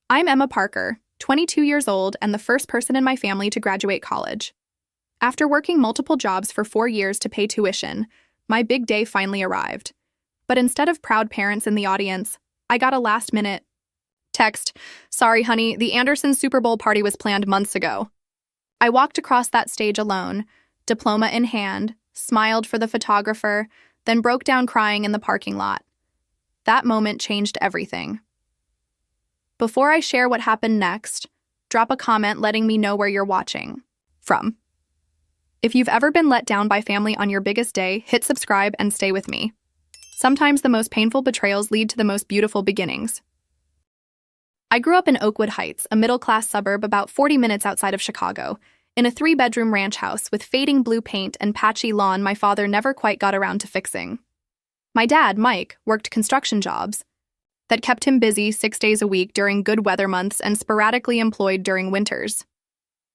I'm Emma Parker, 22 years old and the first person in my family to graduate college. After working multiple jobs for 4 years to pay tuition, my big day finally arrived. But instead of proud parents in the audience, I got a last-minute text, "Sorry, honey, the Anderson Super Bowl party was planned months ago." I walked across that stage alone, diploma in hand, smiled for the photographer, then broke down crying in the parking lot. That moment changed everything. Before I share what happened next, drop a comment letting me know where you're watching from. If you've ever been let down by family on your biggest day, hit subscribe and stay with me. Sometimes the most painful betrayals lead to the most beautiful beginnings. I grew up in Oakwood Heights, a middle-class suburb about 40 minutes outside of Chicago, in a 3-bedroom ranch house with fading blue paint and patchy lawn my father never quite got around to fixing. My dad, Mike, worked construction jobs that kept him busy 6 days a week during good weather months and sporadically employed during winters.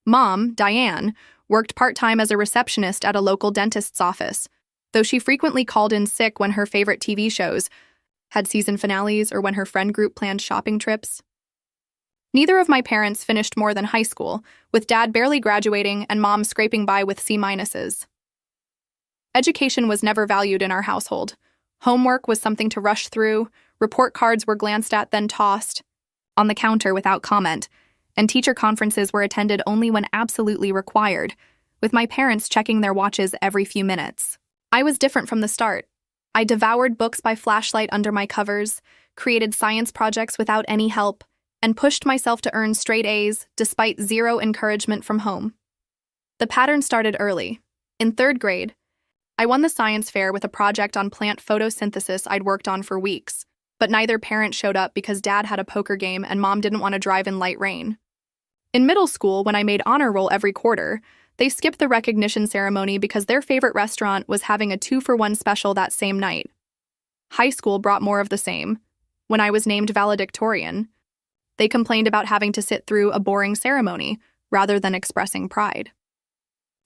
Mom, Diane, worked part-time as a receptionist at a local dentist's office, though she frequently called in sick when her favorite TV shows had season finales or when her friend group planned shopping trips. Neither of my parents finished more than high school, with Dad barely graduating and Mom scraping by with C-minuses. Education was never valued in our household. Homework was something to rush through, report cards were glanced at then tossed on the counter without comment, and teacher conferences were attended only when absolutely required, with my parents checking their watches every few minutes. I was different from the start. I devoured books by flashlight under my covers, created science projects without any help, and pushed myself to earn straight A's despite zero encouragement from home. The pattern started early. In 3rd grade, I won the science fair with a project on plant photosynthesis I'd worked on for weeks, but neither parent showed up because Dad had a poker game and Mom didn't want to drive in light rain. In middle school, when I made honor roll every quarter, they skipped the recognition ceremony because their favorite restaurant was having a 2-for-1 special that same night. High school brought more of the same. When I was named valedictorian, they complained about having to sit through a boring ceremony rather than expressing pride.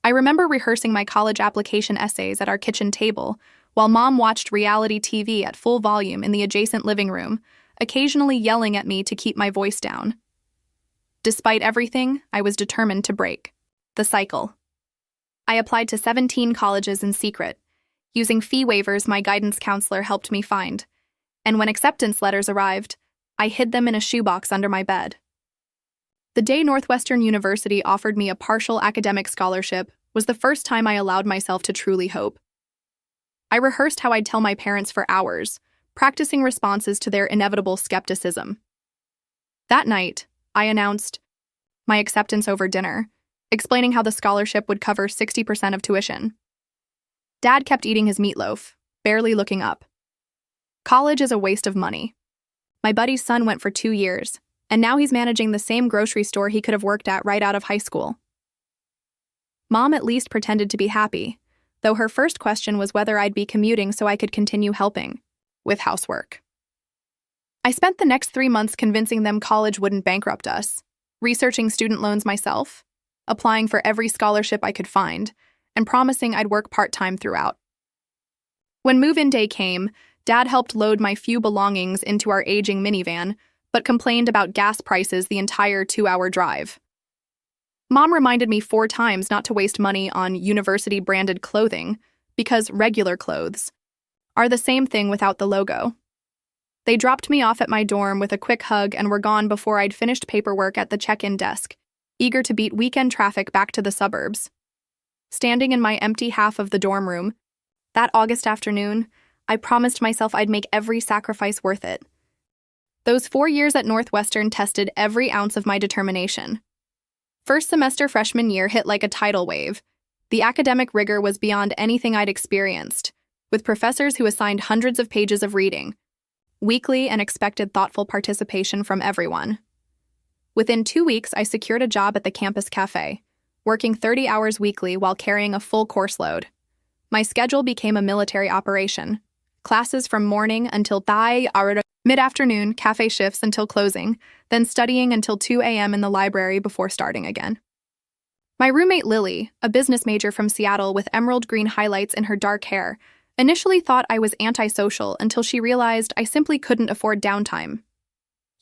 I remember rehearsing my college application essays at our kitchen table while Mom watched reality TV at full volume in the adjacent living room, occasionally yelling at me to keep my voice down. Despite everything, I was determined to break the cycle. I applied to 17 colleges in secret, using fee waivers my guidance counselor helped me find, and when acceptance letters arrived, I hid them in a shoebox under my bed. The day Northwestern University offered me a partial academic scholarship was the first time I allowed myself to truly hope. I rehearsed how I'd tell my parents for hours, practicing responses to their inevitable skepticism. That night, I announced my acceptance over dinner, explaining how the scholarship would cover 60% of tuition. Dad kept eating his meatloaf, barely looking up. College is a waste of money. My buddy's son went for 2 years, and now he's managing the same grocery store he could have worked at right out of high school. Mom at least pretended to be happy, though her first question was whether I'd be commuting so I could continue helping with housework. I spent the next 3 months convincing them college wouldn't bankrupt us, researching student loans myself, applying for every scholarship I could find, and promising I'd work part-time throughout. When move-in day came, Dad helped load my few belongings into our aging minivan, but complained about gas prices the entire 2-hour drive. Mom reminded me 4 times not to waste money on university-branded clothing, because regular clothes are the same thing without the logo. They dropped me off at my dorm with a quick hug and were gone before I'd finished paperwork at the check-in desk, eager to beat weekend traffic back to the suburbs. Standing in my empty half of the dorm room, that August afternoon, I promised myself I'd make every sacrifice worth it. Those 4 years at Northwestern tested every ounce of my determination. First semester freshman year hit like a tidal wave. The academic rigor was beyond anything I'd experienced, with professors who assigned hundreds of pages of reading, weekly and expected thoughtful participation from everyone. Within 2 weeks, I secured a job at the campus cafe, working 30 hours weekly while carrying a full course load. My schedule became a military operation. Classes from morning until mid-afternoon, cafe shifts until closing, then studying until 2 a.m. in the library before starting again. My roommate Lily, a business major from Seattle with emerald green highlights in her dark hair, initially thought I was antisocial until she realized I simply couldn't afford downtime.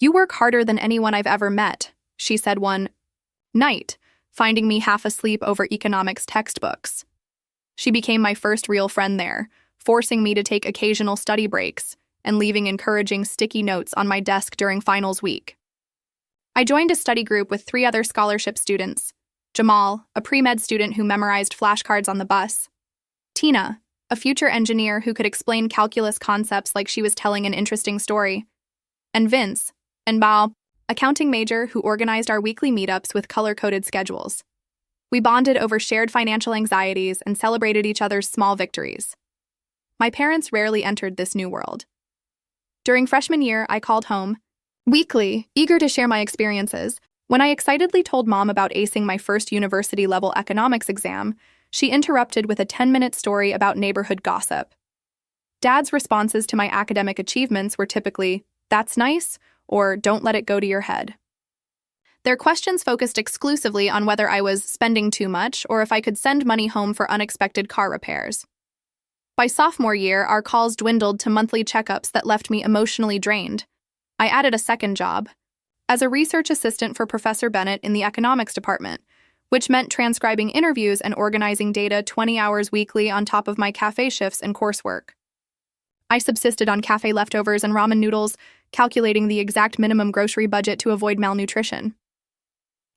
"You work harder than anyone I've ever met," she said one night, finding me half asleep over economics textbooks. She became my first real friend there, forcing me to take occasional study breaks and leaving encouraging sticky notes on my desk during finals week. I joined a study group with 3 other scholarship students: Jamal, a pre-med student who memorized flashcards on the bus; Tina, a future engineer who could explain calculus concepts like she was telling an interesting story; and Vince, and Bao, accounting major who organized our weekly meetups with color-coded schedules. We bonded over shared financial anxieties and celebrated each other's small victories. My parents rarely entered this new world. During freshman year, I called home weekly, eager to share my experiences. When I excitedly told Mom about acing my first university-level economics exam, she interrupted with a 10-minute story about neighborhood gossip. Dad's responses to my academic achievements were typically, "That's nice," or "Don't let it go to your head." Their questions focused exclusively on whether I was spending too much or if I could send money home for unexpected car repairs. By sophomore year, our calls dwindled to monthly checkups that left me emotionally drained. I added a second job as a research assistant for Professor Bennett in the economics department, which meant transcribing interviews and organizing data 20 hours weekly on top of my cafe shifts and coursework. I subsisted on cafe leftovers and ramen noodles, calculating the exact minimum grocery budget to avoid malnutrition.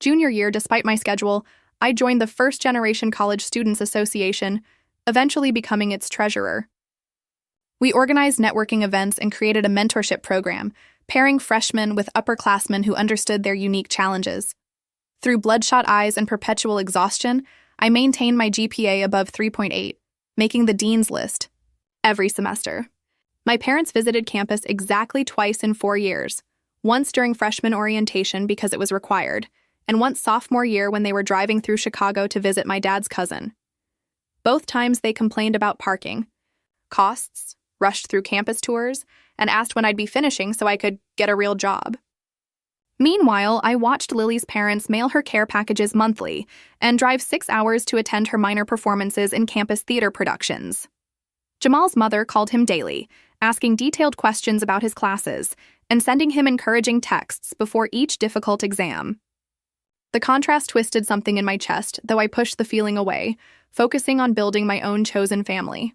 Junior year, despite my schedule, I joined the First Generation College Students Association, eventually becoming its treasurer. We organized networking events and created a mentorship program, pairing freshmen with upperclassmen who understood their unique challenges. Through bloodshot eyes and perpetual exhaustion, I maintained my GPA above 3.8, making the dean's list every semester. My parents visited campus exactly twice in 4 years, once during freshman orientation because it was required, and once sophomore year when they were driving through Chicago to visit my dad's cousin. Both times they complained about parking costs, rushed through campus tours, and asked when I'd be finishing so I could get a real job. Meanwhile, I watched Lily's parents mail her care packages monthly and drive 6 hours to attend her minor performances in campus theater productions. Jamal's mother called him daily, asking detailed questions about his classes and sending him encouraging texts before each difficult exam. The contrast twisted something in my chest, though I pushed the feeling away, focusing on building my own chosen family.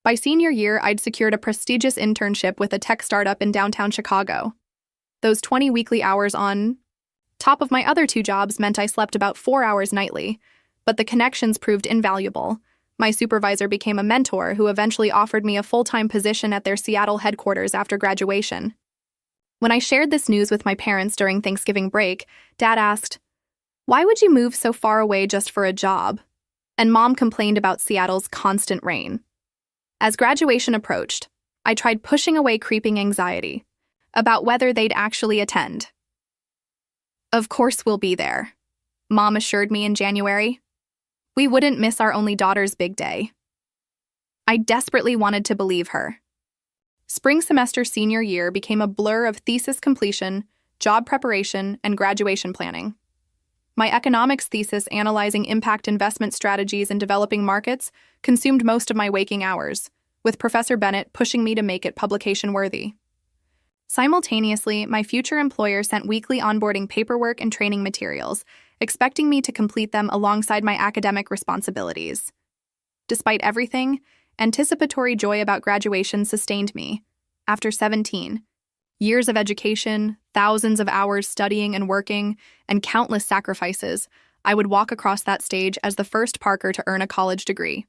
By senior year, I'd secured a prestigious internship with a tech startup in downtown Chicago. Those 20 weekly hours on top of my other 2 jobs meant I slept about 4 hours nightly, but the connections proved invaluable. My supervisor became a mentor who eventually offered me a full-time position at their Seattle headquarters after graduation. When I shared this news with my parents during Thanksgiving break, Dad asked, "Why would you move so far away just for a job?" And Mom complained about Seattle's constant rain. As graduation approached, I tried pushing away creeping anxiety about whether they'd actually attend. "Of course we'll be there," Mom assured me in January. We wouldn't miss our only daughter's big day. I desperately wanted to believe her. Spring semester senior year became a blur of thesis completion, job preparation, and graduation planning. My economics thesis analyzing impact investment strategies in developing markets consumed most of my waking hours, with Professor Bennett pushing me to make it publication-worthy. Simultaneously, my future employer sent weekly onboarding paperwork and training materials, expecting me to complete them alongside my academic responsibilities. Despite everything, anticipatory joy about graduation sustained me. After 17 years of education, thousands of hours studying and working, and countless sacrifices, I would walk across that stage as the first Parker to earn a college degree.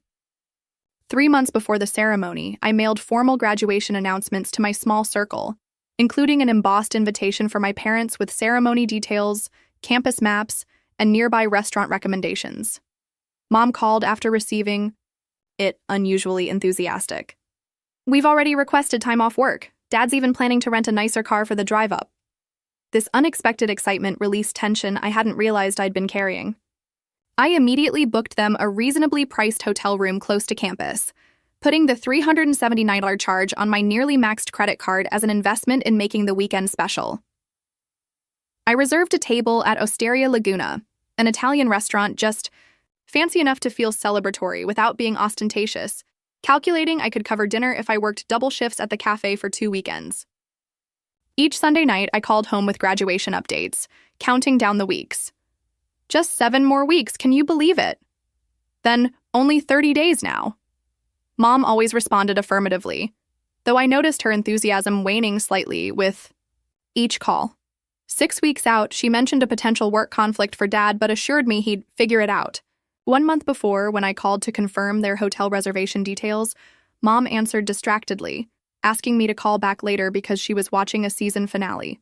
3 months before the ceremony, I mailed formal graduation announcements to my small circle, including an embossed invitation for my parents with ceremony details, campus maps, and nearby restaurant recommendations. Mom called after receiving it unusually enthusiastic. "We've already requested time off work. Dad's even planning to rent a nicer car for the drive-up." This unexpected excitement released tension I hadn't realized I'd been carrying. I immediately booked them a reasonably priced hotel room close to campus, putting the $379 charge on my nearly maxed credit card as an investment in making the weekend special. I reserved a table at Osteria Laguna, an Italian restaurant just fancy enough to feel celebratory without being ostentatious, calculating I could cover dinner if I worked double shifts at the cafe for 2 weekends. Each Sunday night, I called home with graduation updates, counting down the weeks. Just 7 more weeks, can you believe it? Then, only 30 days now. Mom always responded affirmatively, though I noticed her enthusiasm waning slightly with each call. 6 weeks out, she mentioned a potential work conflict for Dad but assured me he'd figure it out. 1 month before, when I called to confirm their hotel reservation details, Mom answered distractedly, asking me to call back later because she was watching a season finale.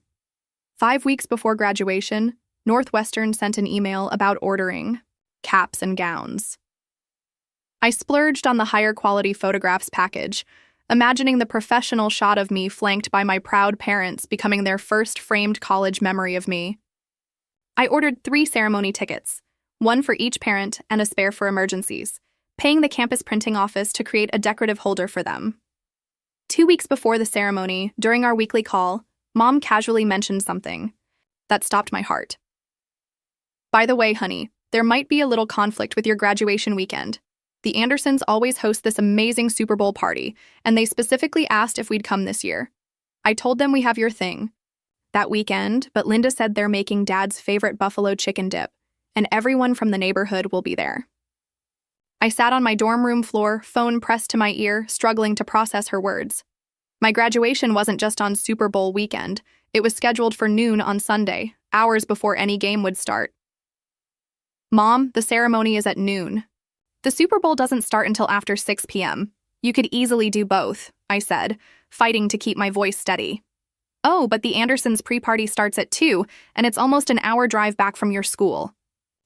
5 weeks before graduation, Northwestern sent an email about ordering caps and gowns. I splurged on the higher quality photographs package, imagining the professional shot of me flanked by my proud parents becoming their first framed college memory of me. I ordered 3 ceremony tickets, 1 for each parent and a spare for emergencies, paying the campus printing office to create a decorative holder for them. 2 weeks before the ceremony, during our weekly call, Mom casually mentioned something that stopped my heart. By the way, honey, there might be a little conflict with your graduation weekend. The Andersons always host this amazing Super Bowl party, and they specifically asked if we'd come this year. I told them we have your thing that weekend, but Linda said they're making Dad's favorite buffalo chicken dip, and everyone from the neighborhood will be there. I sat on my dorm room floor, phone pressed to my ear, struggling to process her words. My graduation wasn't just on Super Bowl weekend. It was scheduled for noon on Sunday, hours before any game would start. Mom, the ceremony is at noon. The Super Bowl doesn't start until after 6 p.m. You could easily do both, I said, fighting to keep my voice steady. Oh, but the Andersons' pre-party starts at 2, and it's almost an hour drive back from your school.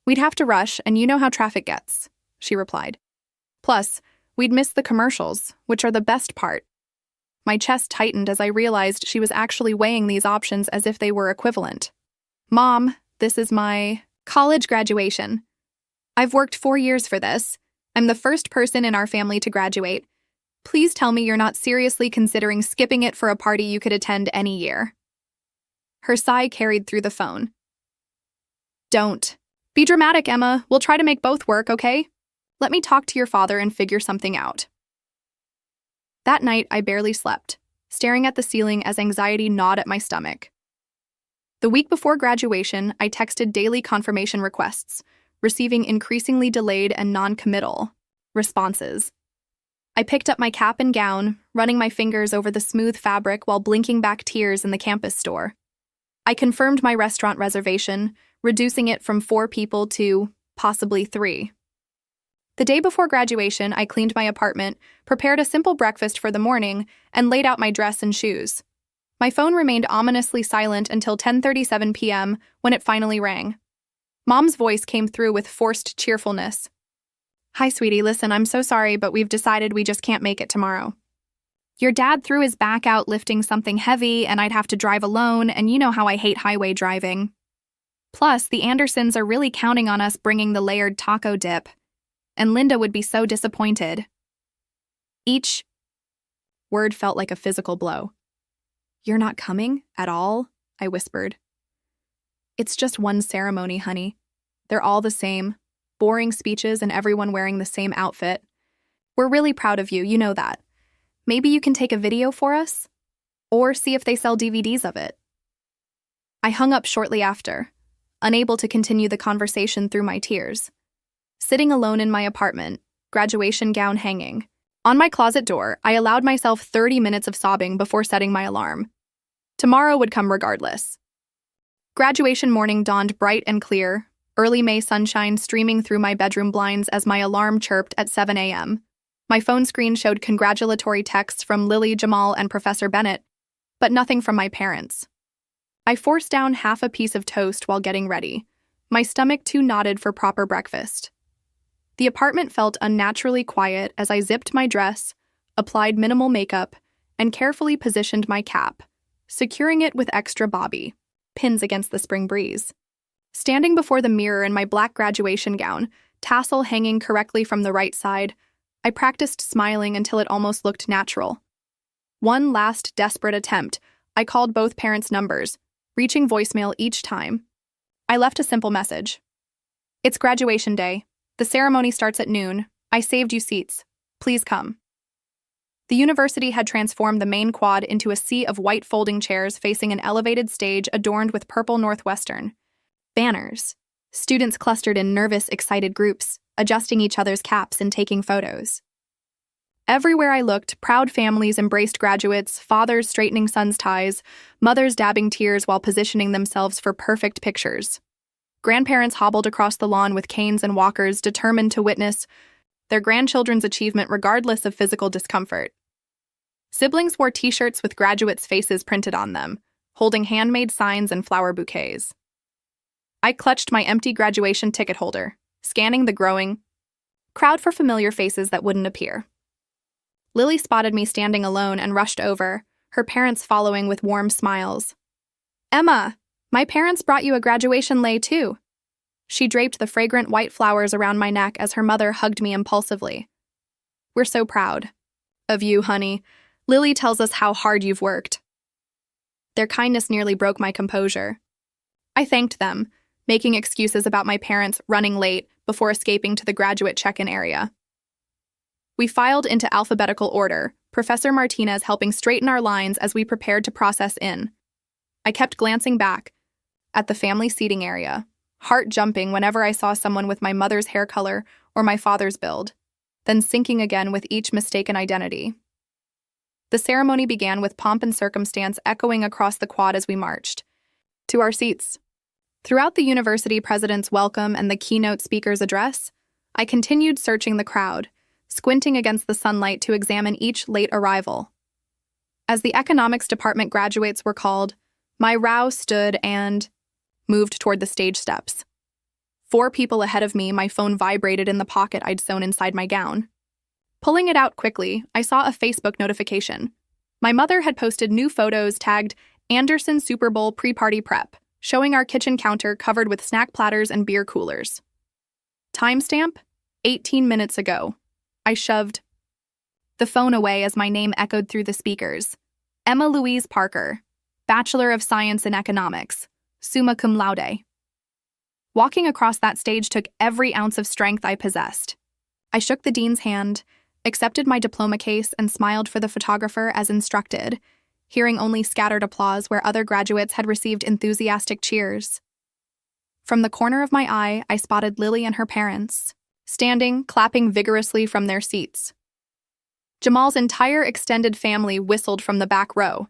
We'd have to rush, and you know how traffic gets, she replied. Plus, we'd miss the commercials, which are the best part. My chest tightened as I realized she was actually weighing these options as if they were equivalent. Mom, this is my college graduation. I've worked 4 years for this. I'm the first person in our family to graduate. Please tell me you're not seriously considering skipping it for a party you could attend any year. Her sigh carried through the phone. Don't. Be dramatic, Emma. We'll try to make both work, okay? Let me talk to your father and figure something out. That night, I barely slept, staring at the ceiling as anxiety gnawed at my stomach. The week before graduation, I texted daily confirmation requests, receiving increasingly delayed and non-committal responses. I picked up my cap and gown, running my fingers over the smooth fabric while blinking back tears in the campus store. I confirmed my restaurant reservation, reducing it from 4 people to possibly 3. The day before graduation, I cleaned my apartment, prepared a simple breakfast for the morning, and laid out my dress and shoes. My phone remained ominously silent until 10:37 p.m. when it finally rang. Mom's voice came through with forced cheerfulness. Hi, sweetie, listen, I'm so sorry, but we've decided we just can't make it tomorrow. Your dad threw his back out lifting something heavy, and I'd have to drive alone, and you know how I hate highway driving. Plus, the Andersons are really counting on us bringing the layered taco dip, and Linda would be so disappointed. Each word felt like a physical blow. You're not coming at all? I whispered. It's just one ceremony, honey. They're all the same. Boring speeches and everyone wearing the same outfit. We're really proud of you, you know that. Maybe you can take a video for us? Or see if they sell DVDs of it. I hung up shortly after, unable to continue the conversation through my tears. Sitting alone in my apartment, graduation gown hanging. On my closet door, I allowed myself 30 minutes of sobbing before setting my alarm. Tomorrow would come regardless. Graduation morning dawned bright and clear, early May sunshine streaming through my bedroom blinds as my alarm chirped at 7 a.m. My phone screen showed congratulatory texts from Lily, Jamal, and Professor Bennett, but nothing from my parents. I forced down half a piece of toast while getting ready, my stomach too knotted for proper breakfast. The apartment felt unnaturally quiet as I zipped my dress, applied minimal makeup, and carefully positioned my cap, securing it with extra bobby pins against the spring breeze. Standing before the mirror in my black graduation gown, tassel hanging correctly from the right side, I practiced smiling until it almost looked natural. One last desperate attempt, I called both parents' numbers, reaching voicemail each time. I left a simple message. It's graduation day. The ceremony starts at noon. I saved you seats. Please come. The university had transformed the main quad into a sea of white folding chairs facing an elevated stage adorned with purple Northwestern banners. Students clustered in nervous, excited groups, adjusting each other's caps and taking photos. Everywhere I looked, proud families embraced graduates, fathers straightening sons' ties, mothers dabbing tears while positioning themselves for perfect pictures. Grandparents hobbled across the lawn with canes and walkers, determined to witness their grandchildren's achievement regardless of physical discomfort. Siblings wore t-shirts with graduates' faces printed on them, holding handmade signs and flower bouquets. I clutched my empty graduation ticket holder, scanning the growing crowd for familiar faces that wouldn't appear. Lily spotted me standing alone and rushed over, her parents following with warm smiles. "Emma, my parents brought you a graduation lei too." She draped the fragrant white flowers around my neck as her mother hugged me impulsively. "We're so proud of you, honey. Lily tells us how hard you've worked." Their kindness nearly broke my composure. I thanked them, making excuses about my parents running late before escaping to the graduate check-in area. We filed into alphabetical order, Professor Martinez helping straighten our lines as we prepared to process in. I kept glancing back at the family seating area, heart jumping whenever I saw someone with my mother's hair color or my father's build, then sinking again with each mistaken identity. The ceremony began with pomp and circumstance echoing across the quad as we marched to our seats. Throughout the university president's welcome and the keynote speaker's address, I continued searching the crowd, squinting against the sunlight to examine each late arrival. As the economics department graduates were called, my brow stood and moved toward the stage steps. 4 people ahead of me, my phone vibrated in the pocket I'd sewn inside my gown. Pulling it out quickly, I saw a Facebook notification. My mother had posted new photos tagged Anderson Super Bowl pre-party prep, showing our kitchen counter covered with snack platters and beer coolers. Timestamp? 18 minutes ago. I shoved the phone away as my name echoed through the speakers. Emma Louise Parker, Bachelor of Science in Economics, summa cum laude. Walking across that stage took every ounce of strength I possessed. I shook the dean's hand, accepted my diploma case, and smiled for the photographer as instructed, hearing only scattered applause where other graduates had received enthusiastic cheers. From the corner of my eye, I spotted Lily and her parents, standing, clapping vigorously from their seats. Jamal's entire extended family whistled from the back row.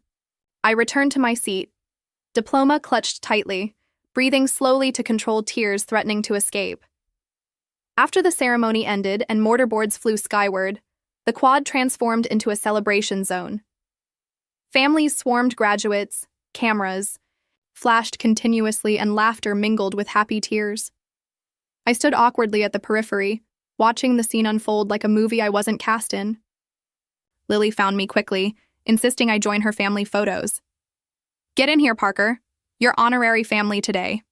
I returned to my seat, diploma clutched tightly, breathing slowly to control tears threatening to escape. After the ceremony ended and mortarboards flew skyward, the quad transformed into a celebration zone. Families swarmed graduates, cameras flashed continuously, and laughter mingled with happy tears. I stood awkwardly at the periphery, watching the scene unfold like a movie I wasn't cast in. Lily found me quickly, insisting I join her family photos. "Get in here, Parker. You're honorary family today."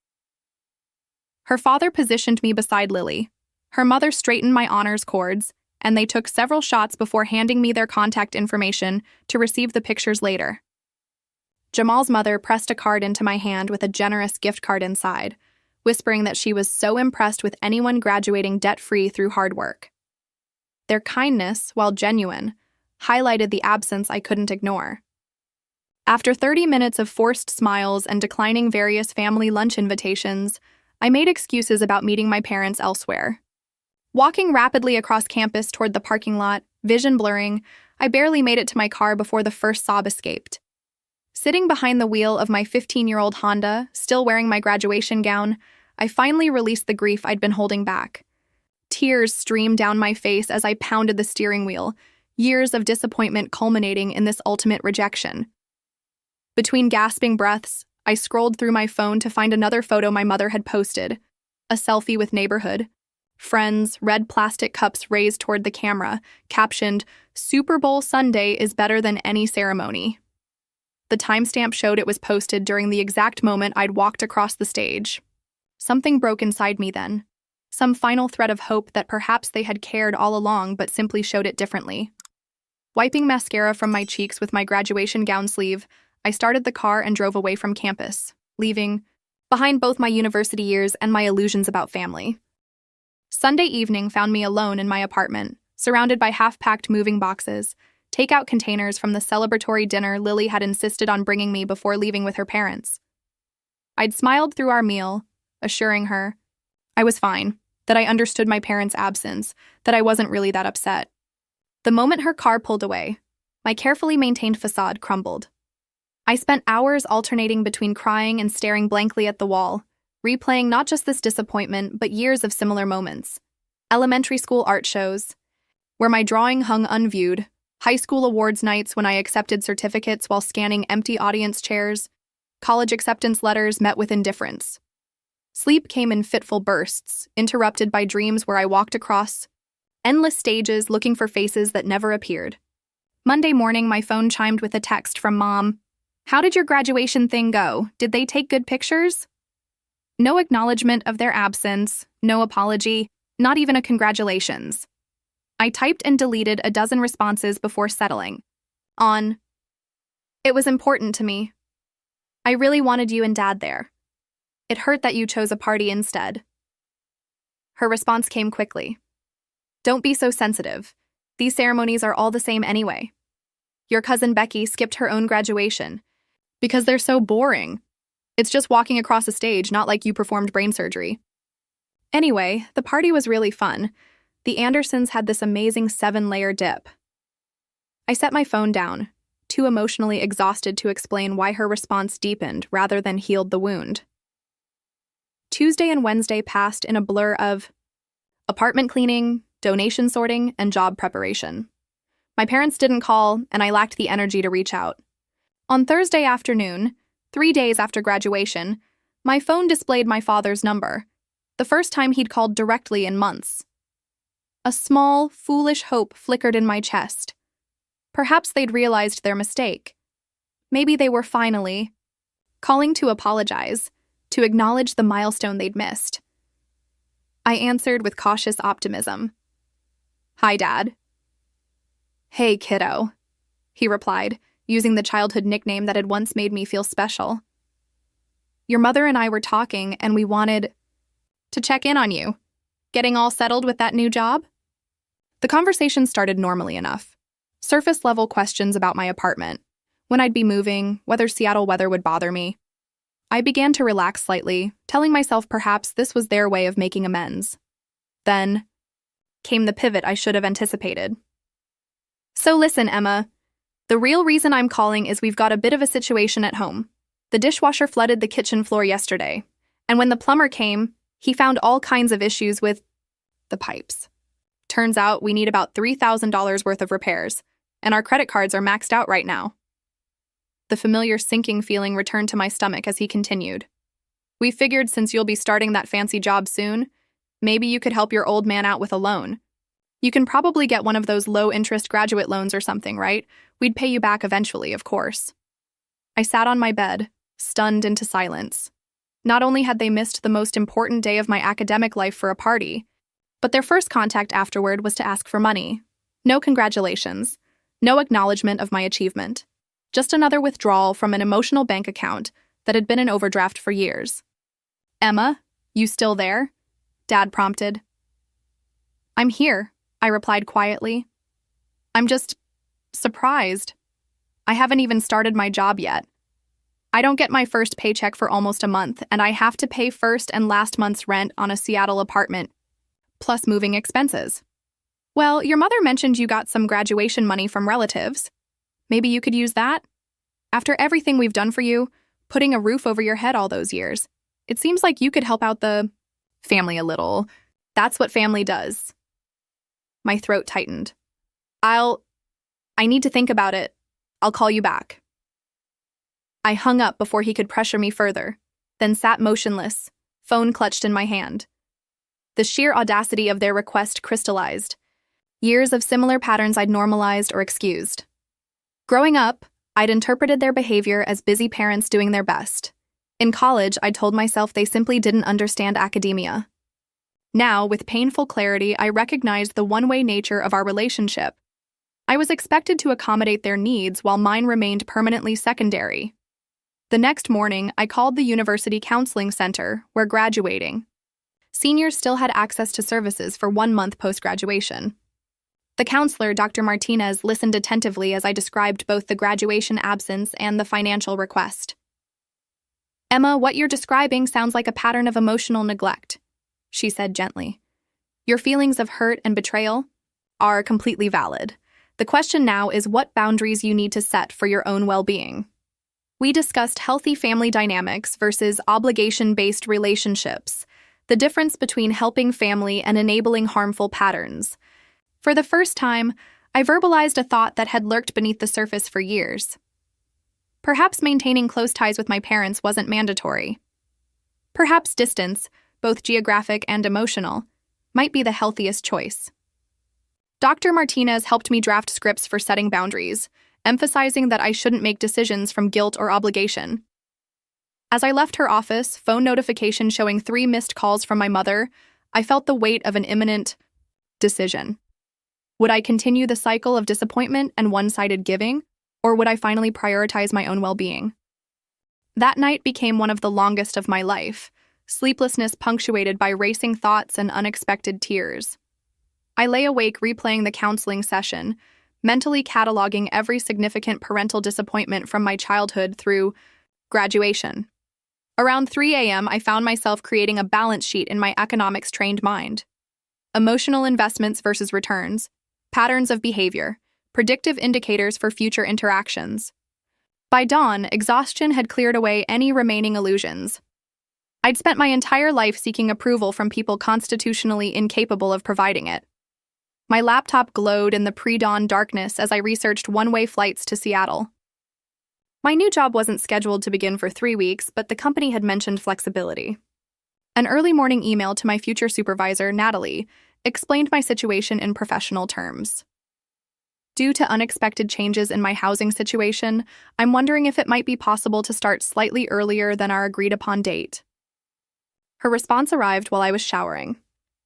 Her father positioned me beside Lily. Her mother straightened my honors cords, and they took several shots before handing me their contact information to receive the pictures later. Jamal's mother pressed a card into my hand with a generous gift card inside, whispering that she was so impressed with anyone graduating debt-free through hard work. Their kindness, while genuine, highlighted the absence I couldn't ignore. After 30 minutes of forced smiles and declining various family lunch invitations, I made excuses about meeting my parents elsewhere. Walking rapidly across campus toward the parking lot, vision blurring, I barely made it to my car before the first sob escaped. Sitting behind the wheel of my 15-year-old Honda, still wearing my graduation gown, I finally released the grief I'd been holding back. Tears streamed down my face as I pounded the steering wheel, years of disappointment culminating in this ultimate rejection. Between gasping breaths, I scrolled through my phone to find another photo my mother had posted, a selfie with neighborhood friends, red plastic cups raised toward the camera, captioned, "Super Bowl Sunday is better than any ceremony." The timestamp showed it was posted during the exact moment I'd walked across the stage. Something broke inside me then, some final thread of hope that perhaps they had cared all along but simply showed it differently. Wiping mascara from my cheeks with my graduation gown sleeve, I started the car and drove away from campus, leaving behind both my university years and my illusions about family. Sunday evening found me alone in my apartment, surrounded by half-packed moving boxes, takeout containers from the celebratory dinner Lily had insisted on bringing me before leaving with her parents. I'd smiled through our meal, assuring her I was fine, that I understood my parents' absence, that I wasn't really that upset. The moment her car pulled away, my carefully maintained facade crumbled. I spent hours alternating between crying and staring blankly at the wall, replaying not just this disappointment, but years of similar moments. Elementary school art shows, where my drawing hung unviewed, high school awards nights when I accepted certificates while scanning empty audience chairs, college acceptance letters met with indifference. Sleep came in fitful bursts, interrupted by dreams where I walked across endless stages looking for faces that never appeared. Monday morning, my phone chimed with a text from Mom. "How did your graduation thing go? Did they take good pictures?" No acknowledgement of their absence, no apology, not even a congratulations. I typed and deleted a dozen responses before settling on, "It was important to me. I really wanted you and Dad there. It hurt that you chose a party instead." Her response came quickly. "Don't be so sensitive. These ceremonies are all the same anyway. Your cousin Becky skipped her own graduation because they're so boring. It's just walking across a stage, not like you performed brain surgery." Anyway, the party was really fun. The Andersons had this amazing 7-layer dip. I set my phone down, too emotionally exhausted to explain why her response deepened rather than healed the wound. Tuesday and Wednesday passed in a blur of apartment cleaning, donation sorting, and job preparation. My parents didn't call, and I lacked the energy to reach out. On Thursday afternoon, 3 days after graduation, my phone displayed my father's number, the first time he'd called directly in months. A small, foolish hope flickered in my chest. Perhaps they'd realized their mistake. Maybe they were finally calling to apologize, to acknowledge the milestone they'd missed. I answered with cautious optimism. "Hi, Dad." "Hey, kiddo," he replied, using the childhood nickname that had once made me feel special. "Your mother and I were talking, and we wanted to check in on you. Getting all settled with that new job?" The conversation started normally enough. Surface-level questions about my apartment, when I'd be moving, whether Seattle weather would bother me. I began to relax slightly, telling myself perhaps this was their way of making amends. Then came the pivot I should have anticipated. "So listen, Emma. The real reason I'm calling is we've got a bit of a situation at home. The dishwasher flooded the kitchen floor yesterday, and when the plumber came, he found all kinds of issues with the pipes. Turns out we need about $3,000 worth of repairs, and our credit cards are maxed out right now." The familiar sinking feeling returned to my stomach as he continued. "We figured since you'll be starting that fancy job soon, maybe you could help your old man out with a loan. You can probably get one of those low-interest graduate loans or something, right? We'd pay you back eventually, of course." I sat on my bed, stunned into silence. Not only had they missed the most important day of my academic life for a party, but their first contact afterward was to ask for money. No congratulations. No acknowledgement of my achievement. Just another withdrawal from an emotional bank account that had been in overdraft for years. "Emma, you still there?" Dad prompted. "I'm here," I replied quietly. "I'm just surprised. I haven't even started my job yet. I don't get my first paycheck for almost a month, and I have to pay first and last month's rent on a Seattle apartment, plus moving expenses." "Well, your mother mentioned you got some graduation money from relatives. Maybe you could use that? After everything we've done for you, putting a roof over your head all those years, it seems like you could help out the family a little. That's what family does." My throat tightened. I need to think about it. I'll call you back." I hung up before he could pressure me further, then sat motionless, phone clutched in my hand. The sheer audacity of their request crystallized. Years of similar patterns I'd normalized or excused. Growing up, I'd interpreted their behavior as busy parents doing their best. In college, I told myself they simply didn't understand academia. Now, with painful clarity, I recognized the one-way nature of our relationship. I was expected to accommodate their needs while mine remained permanently secondary. The next morning, I called the University Counseling Center, where graduating. Seniors still had access to services for 1 month post-graduation. The counselor, Dr. Martinez, listened attentively as I described both the graduation absence and the financial request. "Emma, what you're describing sounds like a pattern of emotional neglect," she said gently. "Your feelings of hurt and betrayal are completely valid. The question now is what boundaries you need to set for your own well-being." We discussed healthy family dynamics versus obligation-based relationships, the difference between helping family and enabling harmful patterns. For the first time, I verbalized a thought that had lurked beneath the surface for years. Perhaps maintaining close ties with my parents wasn't mandatory. Perhaps distance, both geographic and emotional, might be the healthiest choice. Dr. Martinez helped me draft scripts for setting boundaries, emphasizing that I shouldn't make decisions from guilt or obligation. As I left her office, phone notification showing 3 missed calls from my mother, I felt the weight of an imminent decision. Would I continue the cycle of disappointment and one-sided giving, or would I finally prioritize my own well-being? That night became one of the longest of my life, sleeplessness punctuated by racing thoughts and unexpected tears. I lay awake replaying the counseling session, mentally cataloging every significant parental disappointment from my childhood through graduation. Around 3 a.m., I found myself creating a balance sheet in my economics-trained mind. Emotional investments versus returns, patterns of behavior, predictive indicators for future interactions. By dawn, exhaustion had cleared away any remaining illusions. I'd spent my entire life seeking approval from people constitutionally incapable of providing it. My laptop glowed in the pre-dawn darkness as I researched one-way flights to Seattle. My new job wasn't scheduled to begin for 3 weeks, but the company had mentioned flexibility. An early morning email to my future supervisor, Natalie, explained my situation in professional terms. Due to unexpected changes in my housing situation, I'm wondering if it might be possible to start slightly earlier than our agreed-upon date. Her response arrived while I was showering.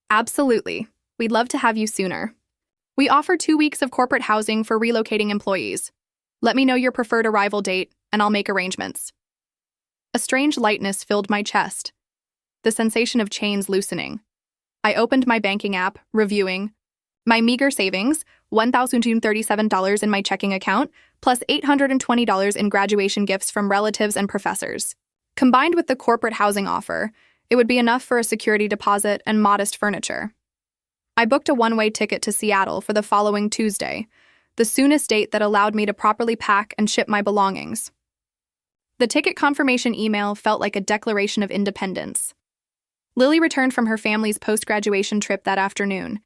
"Absolutely. We'd love to have you sooner. We offer 2 weeks of corporate housing for relocating employees. Let me know your preferred arrival date, and I'll make arrangements." A strange lightness filled my chest, the sensation of chains loosening. I opened my banking app, reviewing my meager savings, $1,237 in my checking account, plus $820 in graduation gifts from relatives and professors. Combined with the corporate housing offer, it would be enough for a security deposit and modest furniture. I booked a one-way ticket to Seattle for the following Tuesday, the soonest date that allowed me to properly pack and ship my belongings. The ticket confirmation email felt like a declaration of independence. Lily returned from her family's post-graduation trip that afternoon.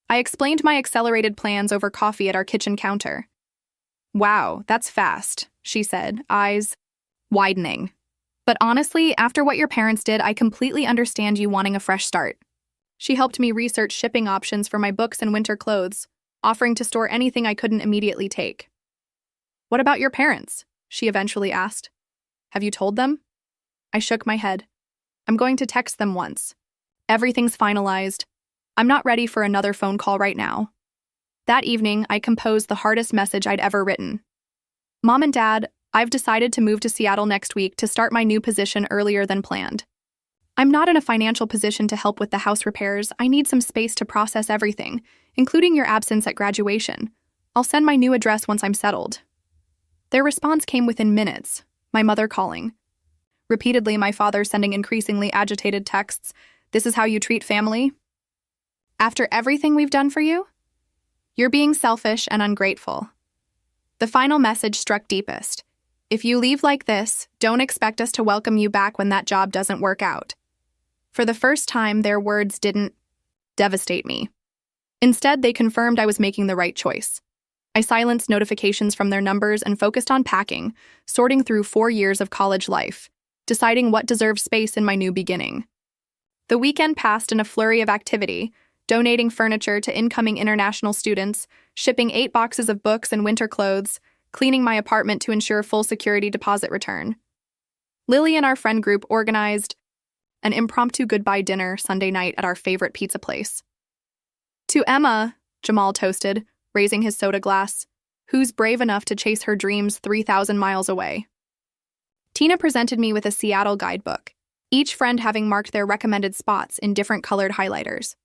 I explained my accelerated plans over coffee at our kitchen counter. "Wow, that's fast," she said, eyes widening. "But honestly, after what your parents did, I completely understand you wanting a fresh start." She helped me research shipping options for my books and winter clothes, offering to store anything I couldn't immediately take. "What about your parents?" she eventually asked. "Have you told them?" I shook my head. "I'm going to text them once. Everything's finalized. I'm not ready for another phone call right now." That evening, I composed the hardest message I'd ever written. "Mom and Dad, I've decided to move to Seattle next week to start my new position earlier than planned. I'm not in a financial position to help with the house repairs. I need some space to process everything, including your absence at graduation. I'll send my new address once I'm settled." Their response came within minutes, my mother calling. Repeatedly, my father sending increasingly agitated texts, "This is how you treat family? After everything we've done for you? You're being selfish and ungrateful." The final message struck deepest. "If you leave like this, don't expect us to welcome you back when that job doesn't work out." For the first time, their words didn't devastate me. Instead, they confirmed I was making the right choice. I silenced notifications from their numbers and focused on packing, sorting through 4 years of college life, deciding what deserved space in my new beginning. The weekend passed in a flurry of activity, donating furniture to incoming international students, shipping 8 boxes of books and winter clothes, cleaning my apartment to ensure full security deposit return. Lily and our friend group organized an impromptu goodbye dinner Sunday night at our favorite pizza place. "To Emma," Jamal toasted, raising his soda glass, "who's brave enough to chase her dreams 3,000 miles away." Tina presented me with a Seattle guidebook, each friend having marked their recommended spots in different colored highlighters.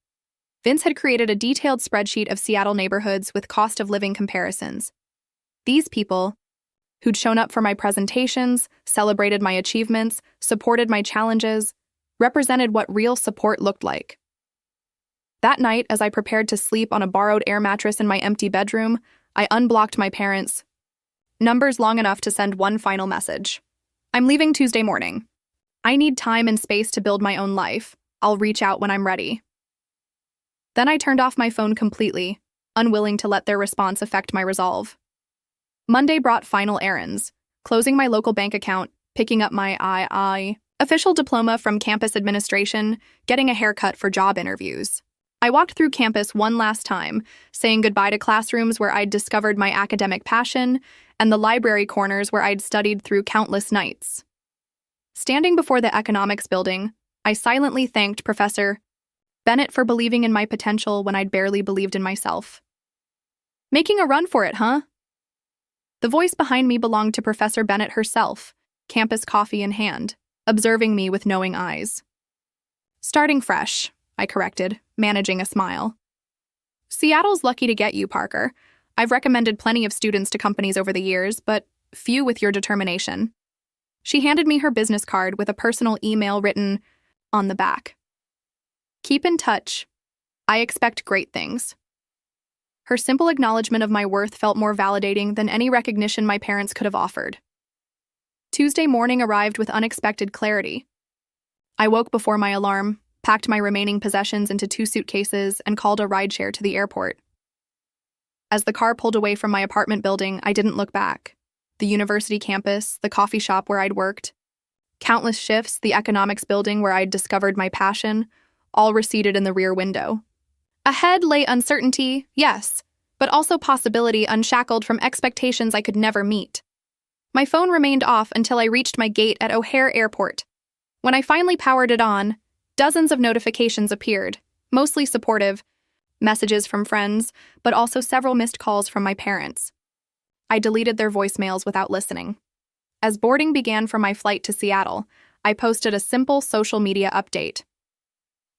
Vince had created a detailed spreadsheet of Seattle neighborhoods with cost of living comparisons. These people, who'd shown up for my presentations, celebrated my achievements, supported my challenges, represented what real support looked like. That night, as I prepared to sleep on a borrowed air mattress in my empty bedroom, I unblocked my parents' numbers long enough to send one final message. I'm leaving Tuesday morning. I need time and space to build my own life. I'll reach out when I'm ready. Then I turned off my phone completely, unwilling to let their response affect my resolve. Monday brought final errands, closing my local bank account, picking up my official diploma from campus administration, getting a haircut for job interviews. I walked through campus one last time, saying goodbye to classrooms where I'd discovered my academic passion and the library corners where I'd studied through countless nights. Standing before the economics building, I silently thanked Professor Bennett for believing in my potential when I'd barely believed in myself. Making a run for it, huh? The voice behind me belonged to Professor Bennett herself, campus coffee in hand, observing me with knowing eyes. Starting fresh, I corrected, managing a smile. Seattle's lucky to get you, Parker. I've recommended plenty of students to companies over the years, but few with your determination. She handed me her business card with a personal email written on the back. Keep in touch. I expect great things. Her simple acknowledgement of my worth felt more validating than any recognition my parents could have offered. Tuesday morning arrived with unexpected clarity. I woke before my alarm, packed my remaining possessions into 2 suitcases, and called a rideshare to the airport. As the car pulled away from my apartment building, I didn't look back. The university campus, the coffee shop where I'd worked, countless shifts, the economics building where I'd discovered my passion, all receded in the rear window. Ahead lay uncertainty, yes, but also possibility unshackled from expectations I could never meet. My phone remained off until I reached my gate at O'Hare Airport. When I finally powered it on, dozens of notifications appeared, mostly supportive, messages from friends, but also several missed calls from my parents. I deleted their voicemails without listening. As boarding began for my flight to Seattle, I posted a simple social media update.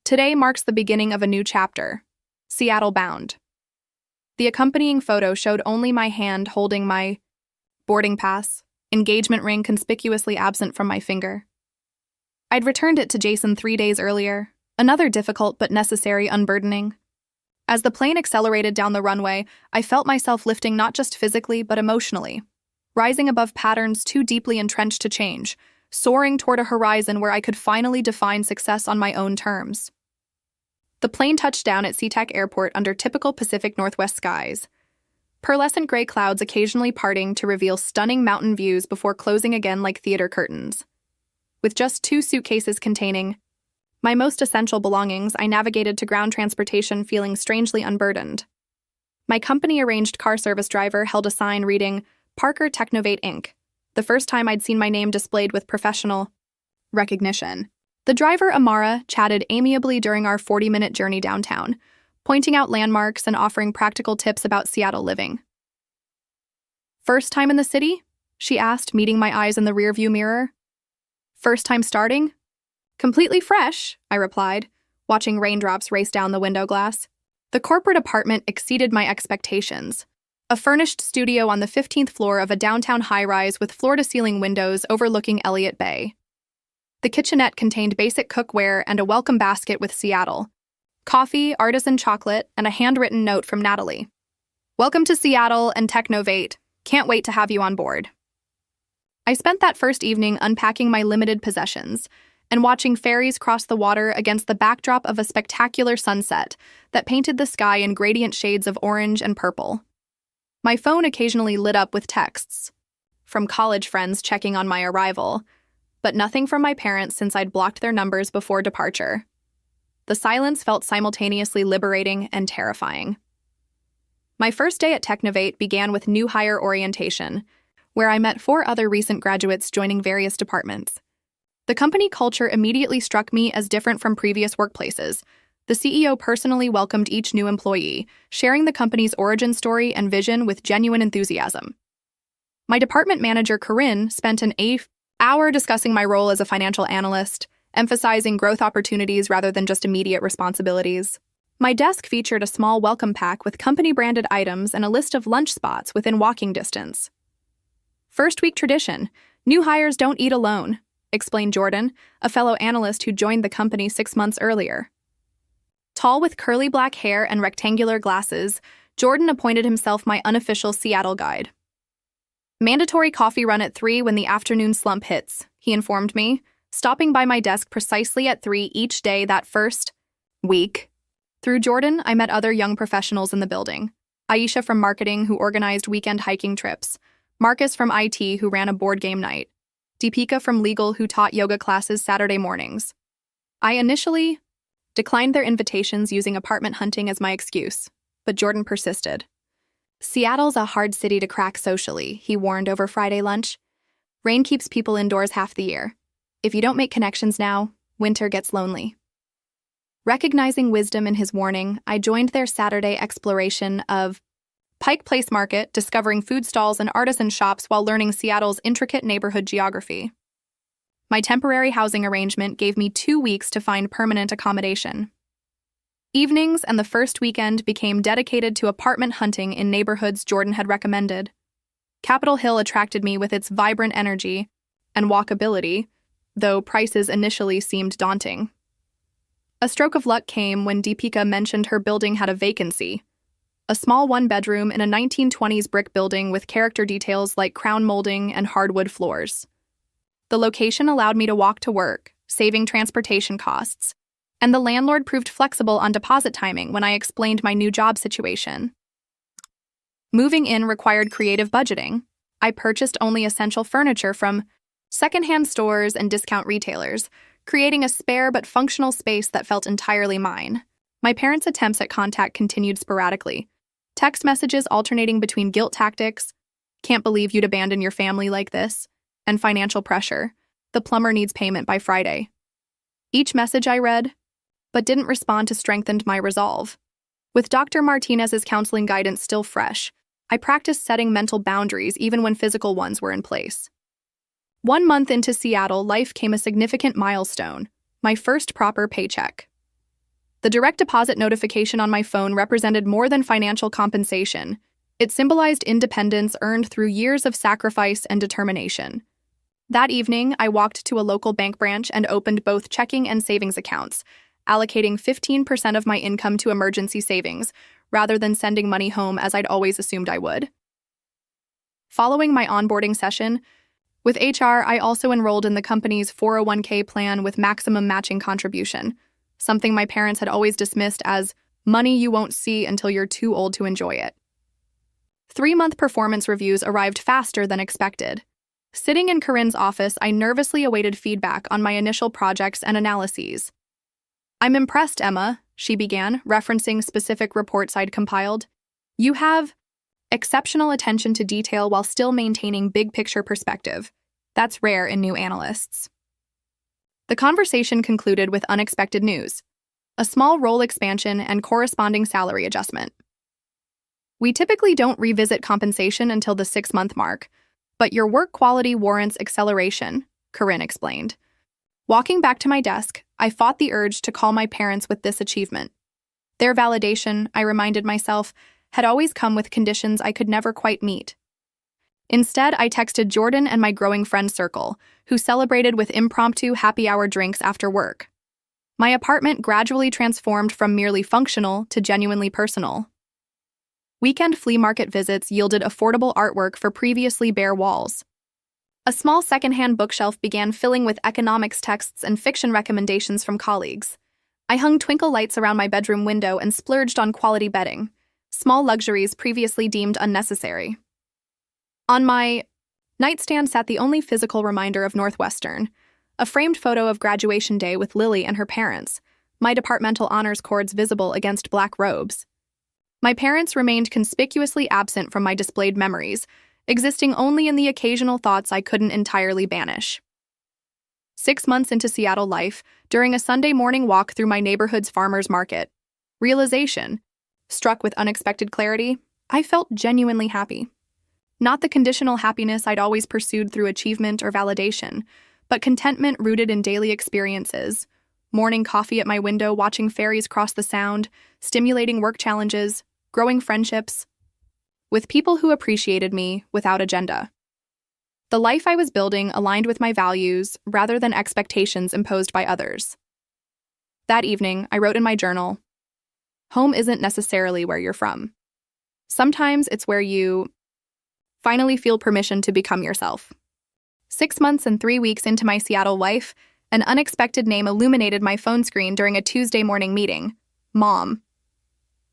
Today marks the beginning of a new chapter. Seattle bound. The accompanying photo showed only my hand holding my boarding pass, engagement ring conspicuously absent from my finger. I'd returned it to Jason 3 days earlier, another difficult but necessary unburdening. As the plane accelerated down the runway, I felt myself lifting not just physically but emotionally, rising above patterns too deeply entrenched to change, soaring toward a horizon where I could finally define success on my own terms. The plane touched down at SeaTac Airport under typical Pacific Northwest skies, pearlescent gray clouds occasionally parting to reveal stunning mountain views before closing again like theater curtains. With just 2 suitcases containing my most essential belongings, I navigated to ground transportation feeling strangely unburdened. My company-arranged car service driver held a sign reading, Parker Technovate Inc., the first time I'd seen my name displayed with professional recognition. The driver, Amara, chatted amiably during our 40-minute journey downtown, pointing out landmarks and offering practical tips about Seattle living. First time in the city? She asked, meeting my eyes in the rearview mirror. First time starting? Completely fresh, I replied, watching raindrops race down the window glass. The corporate apartment exceeded my expectations. A furnished studio on the 15th floor of a downtown high-rise with floor-to-ceiling windows overlooking Elliott Bay. The kitchenette contained basic cookware and a welcome basket with Seattle, coffee, artisan chocolate, and a handwritten note from Natalie. Welcome to Seattle and Technovate. Can't wait to have you on board. I spent that first evening unpacking my limited possessions and watching ferries cross the water against the backdrop of a spectacular sunset that painted the sky in gradient shades of orange and purple. My phone occasionally lit up with texts from college friends checking on my arrival, but nothing from my parents since I'd blocked their numbers before departure. The silence felt simultaneously liberating and terrifying. My first day at Technovate began with new hire orientation, where I met 4 other recent graduates joining various departments. The company culture immediately struck me as different from previous workplaces. The CEO personally welcomed each new employee, sharing the company's origin story and vision with genuine enthusiasm. My department manager, Corinne, spent an hour discussing my role as a financial analyst, emphasizing growth opportunities rather than just immediate responsibilities. My desk featured a small welcome pack with company-branded items and a list of lunch spots within walking distance. First week tradition, new hires don't eat alone, explained Jordan, a fellow analyst who joined the company 6 months earlier. Tall with curly black hair and rectangular glasses, Jordan appointed himself my unofficial Seattle guide. Mandatory coffee run at 3 when the afternoon slump hits, he informed me, stopping by my desk precisely at 3 each day that first week. Through Jordan, I met other young professionals in the building. Aisha from marketing, who organized weekend hiking trips. Marcus from IT, who ran a board game night. Deepika from legal, who taught yoga classes Saturday mornings. I initially declined their invitations using apartment hunting as my excuse, but Jordan persisted. Seattle's a hard city to crack socially, he warned over Friday lunch. Rain keeps people indoors half the year. If you don't make connections now, winter gets lonely. Recognizing wisdom in his warning, I joined their Saturday exploration of Pike Place Market, discovering food stalls and artisan shops while learning Seattle's intricate neighborhood geography. My temporary housing arrangement gave me 2 weeks to find permanent accommodation. Evenings and the first weekend became dedicated to apartment hunting in neighborhoods Jordan had recommended. Capitol Hill attracted me with its vibrant energy and walkability, though prices initially seemed daunting. A stroke of luck came when Deepika mentioned her building had a vacancy. A small one-bedroom in a 1920s brick building with character details like crown molding and hardwood floors. The location allowed me to walk to work, saving transportation costs, and the landlord proved flexible on deposit timing when I explained my new job situation. Moving in required creative budgeting. I purchased only essential furniture from secondhand stores and discount retailers, creating a spare but functional space that felt entirely mine. My parents' attempts at contact continued sporadically. Text messages alternating between guilt tactics, "Can't believe you'd abandon your family like this," and financial pressure, "The plumber needs payment by Friday." Each message I read, but didn't respond to, strengthened my resolve. With Dr. Martinez's counseling guidance still fresh, I practiced setting mental boundaries even when physical ones were in place. 1 month into Seattle, life came a significant milestone, my first proper paycheck. The direct deposit notification on my phone represented more than financial compensation. It symbolized independence earned through years of sacrifice and determination. That evening, I walked to a local bank branch and opened both checking and savings accounts, allocating 15% of my income to emergency savings, rather than sending money home as I'd always assumed I would. Following my onboarding session, with HR, I also enrolled in the company's 401k plan with maximum matching contribution, something my parents had always dismissed as money you won't see until you're too old to enjoy it. 3-month performance reviews arrived faster than expected. Sitting in Corinne's office, I nervously awaited feedback on my initial projects and analyses. "I'm impressed, Emma," she began, referencing specific reports I'd compiled. "You have exceptional attention to detail while still maintaining big-picture perspective. That's rare in new analysts." The conversation concluded with unexpected news: a small role expansion and corresponding salary adjustment. "We typically don't revisit compensation until the 6-month mark, but your work quality warrants acceleration," Corinne explained. Walking back to my desk, I fought the urge to call my parents with this achievement. Their validation, I reminded myself, had always come with conditions I could never quite meet. Instead, I texted Jordan and my growing friend circle, who celebrated with impromptu happy-hour drinks after work. My apartment gradually transformed from merely functional to genuinely personal. Weekend flea market visits yielded affordable artwork for previously bare walls. A small secondhand bookshelf began filling with economics texts and fiction recommendations from colleagues. I hung twinkle lights around my bedroom window and splurged on quality bedding, small luxuries previously deemed unnecessary. On my nightstand sat the only physical reminder of Northwestern, a framed photo of graduation day with Lily and her parents, my departmental honors cords visible against black robes. My parents remained conspicuously absent from my displayed memories, existing only in the occasional thoughts I couldn't entirely banish. 6 months into Seattle life, during a Sunday morning walk through my neighborhood's farmers market, realization, struck with unexpected clarity, I felt genuinely happy. Not the conditional happiness I'd always pursued through achievement or validation, but contentment rooted in daily experiences, morning coffee at my window, watching ferries cross the sound, stimulating work challenges, growing friendships with people who appreciated me without agenda. The life I was building aligned with my values rather than expectations imposed by others. That evening, I wrote in my journal, "Home isn't necessarily where you're from. Sometimes it's where you finally feel permission to become yourself." 6 months and 3 weeks into my Seattle life, an unexpected name illuminated my phone screen during a Tuesday morning meeting: Mom.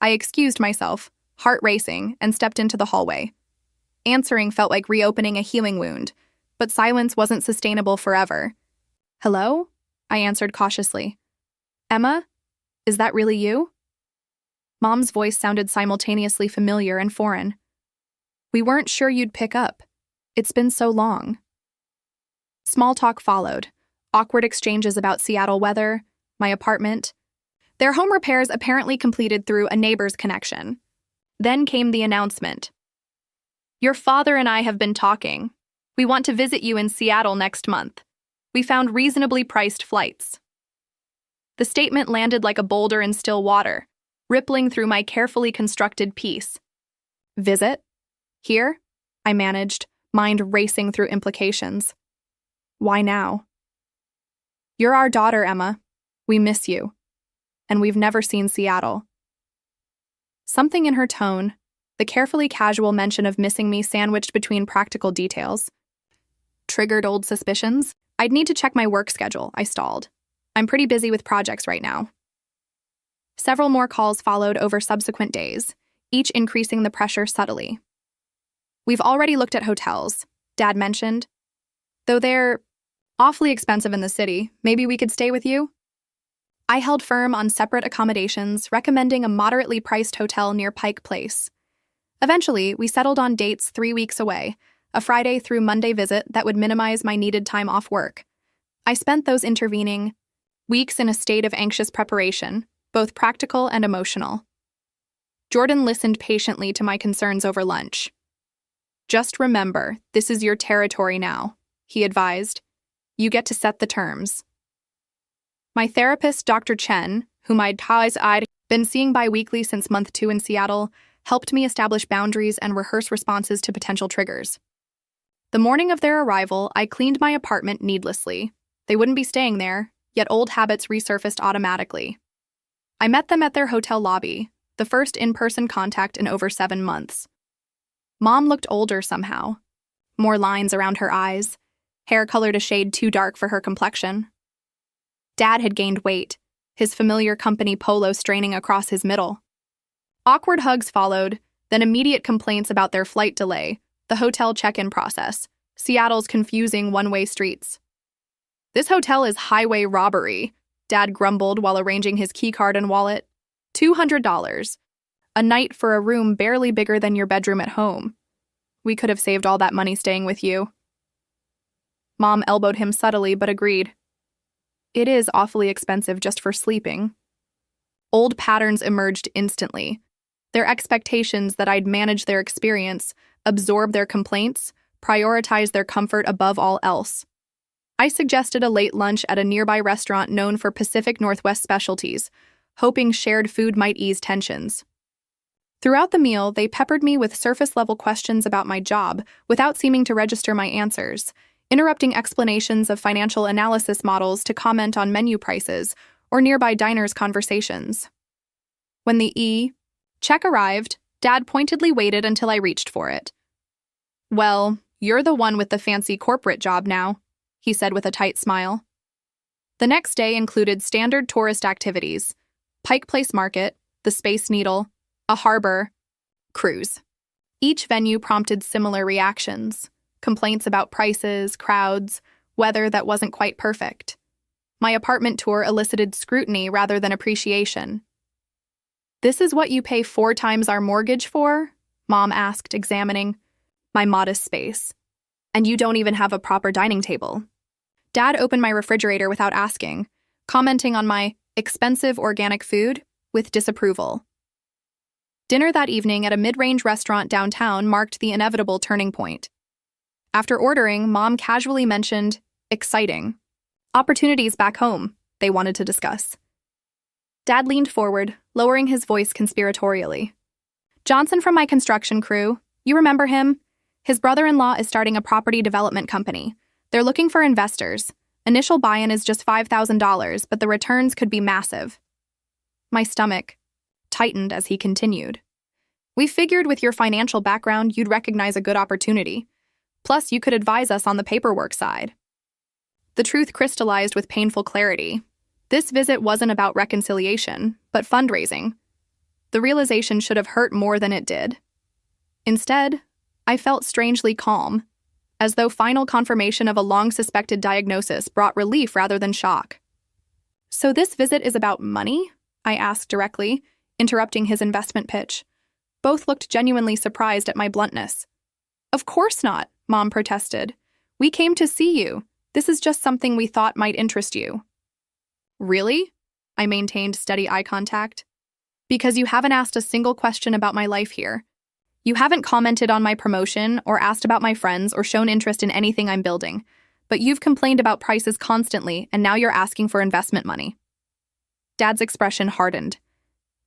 I excused myself, heart racing, and stepped into the hallway. Answering felt like reopening a healing wound, but silence wasn't sustainable forever. "Hello?" I answered cautiously. "Emma? Is that really you?" Mom's voice sounded simultaneously familiar and foreign. "We weren't sure you'd pick up. It's been so long." Small talk followed, awkward exchanges about Seattle weather, my apartment, their home repairs apparently completed through a neighbor's connection. Then came the announcement. "Your father and I have been talking. We want to visit you in Seattle next month. We found reasonably priced flights." The statement landed like a boulder in still water, rippling through my carefully constructed piece. "Visit? Here?" I managed, mind racing through implications. "Why now?" "You're our daughter, Emma. We miss you. And we've never seen Seattle." Something in her tone, the carefully casual mention of missing me sandwiched between practical details, triggered old suspicions. "I'd need to check my work schedule," I stalled. "I'm pretty busy with projects right now." Several more calls followed over subsequent days, each increasing the pressure subtly. "We've already looked at hotels," Dad mentioned. "Though they're awfully expensive in the city, maybe we could stay with you?" I held firm on separate accommodations, recommending a moderately priced hotel near Pike Place. Eventually, we settled on dates 3 weeks away, a Friday through Monday visit that would minimize my needed time off work. I spent those intervening weeks in a state of anxious preparation, both practical and emotional. Jordan listened patiently to my concerns over lunch. "Just remember, this is your territory now," he advised. "You get to set the terms." My therapist, Dr. Chen, whom I'd been seeing bi-weekly since month 2 in Seattle, helped me establish boundaries and rehearse responses to potential triggers. The morning of their arrival, I cleaned my apartment needlessly. They wouldn't be staying there, yet old habits resurfaced automatically. I met them at their hotel lobby, the first in-person contact in over 7 months. Mom looked older somehow. More lines around her eyes, hair colored a shade too dark for her complexion. Dad had gained weight, his familiar company polo straining across his middle. Awkward hugs followed, then immediate complaints about their flight delay, the hotel check-in process, Seattle's confusing one-way streets. "This hotel is highway robbery," Dad grumbled while arranging his keycard and wallet. $200. A night for a room barely bigger than your bedroom at home. We could have saved all that money staying with you. Mom elbowed him subtly but agreed. "It is awfully expensive just for sleeping." Old patterns emerged instantly. Their expectations that I'd manage their experience, absorb their complaints, prioritize their comfort above all else. I suggested a late lunch at a nearby restaurant known for Pacific Northwest specialties, hoping shared food might ease tensions. Throughout the meal, they peppered me with surface-level questions about my job without seeming to register my answers, interrupting explanations of financial analysis models to comment on menu prices or nearby diners' conversations. When the check arrived, Dad pointedly waited until I reached for it. "Well, you're the one with the fancy corporate job now," he said with a tight smile. The next day included standard tourist activities: Pike Place Market, the Space Needle, a harbor cruise. Each venue prompted similar reactions: complaints about prices, crowds, weather that wasn't quite perfect. My apartment tour elicited scrutiny rather than appreciation. "This is what you pay 4 times our mortgage for?" Mom asked, examining my modest space. "And you don't even have a proper dining table." Dad opened my refrigerator without asking, commenting on my expensive organic food with disapproval. Dinner that evening at a mid-range restaurant downtown marked the inevitable turning point. After ordering, Mom casually mentioned, "Exciting. Opportunities back home," they wanted to discuss. Dad leaned forward, lowering his voice conspiratorially. Johnson from my construction crew. You remember him? His brother-in-law is starting a property development company. They're looking for investors. Initial buy-in is just $5,000, but the returns could be massive. My stomach tightened as he continued. We figured with your financial background, you'd recognize a good opportunity. Plus, you could advise us on the paperwork side. The truth crystallized with painful clarity. This visit wasn't about reconciliation, but fundraising. The realization should have hurt more than it did. Instead, I felt strangely calm, as though final confirmation of a long-suspected diagnosis brought relief rather than shock. So this visit is about money? I asked directly, interrupting his investment pitch. Both looked genuinely surprised at my bluntness. Of course not, Mom protested. We came to see you. This is just something we thought might interest you. Really? I maintained steady eye contact. Because you haven't asked a single question about my life here. You haven't commented on my promotion or asked about my friends or shown interest in anything I'm building. But you've complained about prices constantly, and now you're asking for investment money. Dad's expression hardened.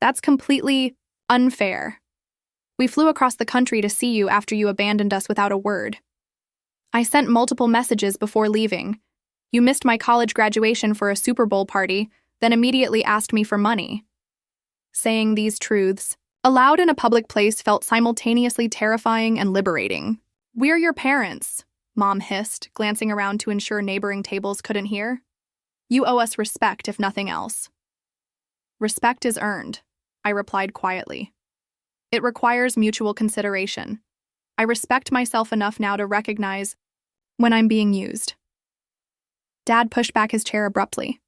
That's completely unfair. We flew across the country to see you after you abandoned us without a word. I sent multiple messages before leaving. You missed my college graduation for a Super Bowl party, then immediately asked me for money. Saying these truths, aloud in a public place, felt simultaneously terrifying and liberating. We're your parents, Mom hissed, glancing around to ensure neighboring tables couldn't hear. You owe us respect, if nothing else. Respect is earned, I replied quietly. It requires mutual consideration. I respect myself enough now to recognize when I'm being used. Dad pushed back his chair abruptly.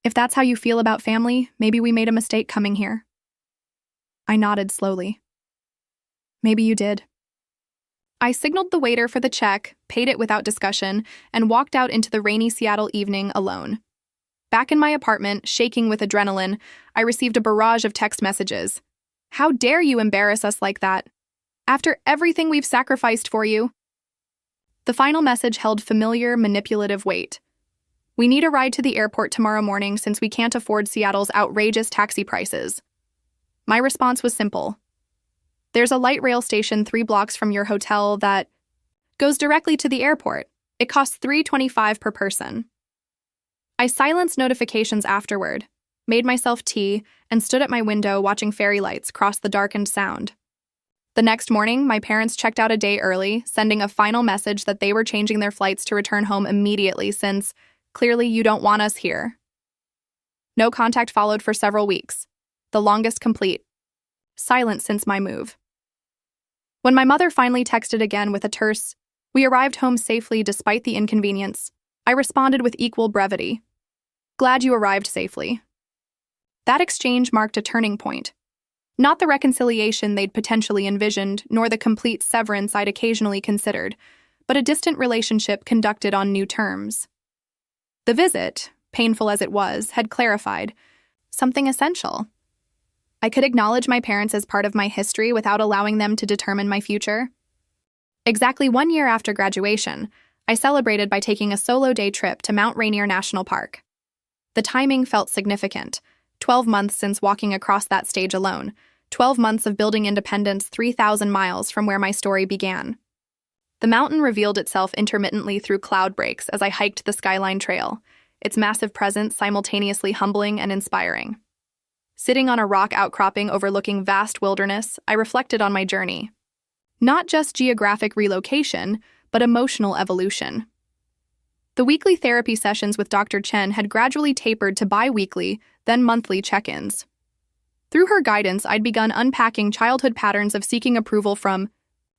If that's how you feel about family, maybe we made a mistake coming here. I nodded slowly. Maybe you did. I signaled the waiter for the check, paid it without discussion, and walked out into the rainy Seattle evening alone. Back in my apartment, shaking with adrenaline, I received a barrage of text messages. How dare you embarrass us like that? After everything we've sacrificed for you. The final message held familiar, manipulative weight. We need a ride to the airport tomorrow morning since we can't afford Seattle's outrageous taxi prices. My response was simple. There's a light rail station 3 blocks from your hotel that goes directly to the airport. It costs $3.25 per person. I silenced notifications afterward, made myself tea, and stood at my window watching fairy lights cross the darkened Sound. The next morning, my parents checked out a day early, sending a final message that they were changing their flights to return home immediately since, clearly, you don't want us here. No contact followed for several weeks, the longest complete. Silent since my move. When my mother finally texted again with a terse, "We arrived home safely despite the inconvenience," I responded with equal brevity. "Glad you arrived safely." That exchange marked a turning point. Not the reconciliation they'd potentially envisioned, nor the complete severance I'd occasionally considered, but a distant relationship conducted on new terms. The visit, painful as it was, had clarified something essential. I could acknowledge my parents as part of my history without allowing them to determine my future. Exactly 1 year after graduation, I celebrated by taking a solo day trip to Mount Rainier National Park. The timing felt significant. 12 months since walking across that stage alone. 12 months of building independence 3,000 miles from where my story began. The mountain revealed itself intermittently through cloud breaks as I hiked the Skyline Trail, its massive presence simultaneously humbling and inspiring. Sitting on a rock outcropping overlooking vast wilderness, I reflected on my journey. Not just geographic relocation, but emotional evolution. The weekly therapy sessions with Dr. Chen had gradually tapered to bi-weekly, then monthly check-ins. Through her guidance, I'd begun unpacking childhood patterns of seeking approval from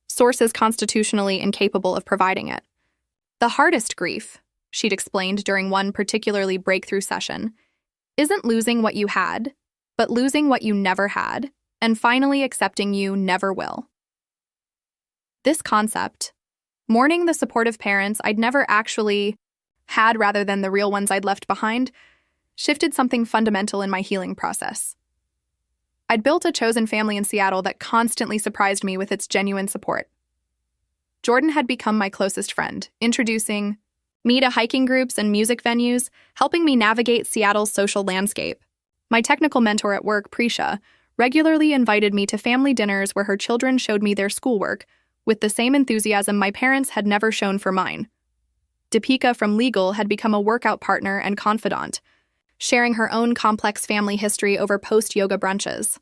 sources constitutionally incapable of providing it. The hardest grief, she'd explained during one particularly breakthrough session, isn't losing what you had, but losing what you never had, and finally accepting you never will. This concept, mourning the supportive parents I'd never actually had rather than the real ones I'd left behind, shifted something fundamental in my healing process. I'd built a chosen family in Seattle that constantly surprised me with its genuine support. Jordan had become my closest friend, introducing me to hiking groups and music venues, helping me navigate Seattle's social landscape. My technical mentor at work, Prisha, regularly invited me to family dinners where her children showed me their schoolwork with the same enthusiasm my parents had never shown for mine. Deepika from legal had become a workout partner and confidant, sharing her own complex family history over post-yoga brunches.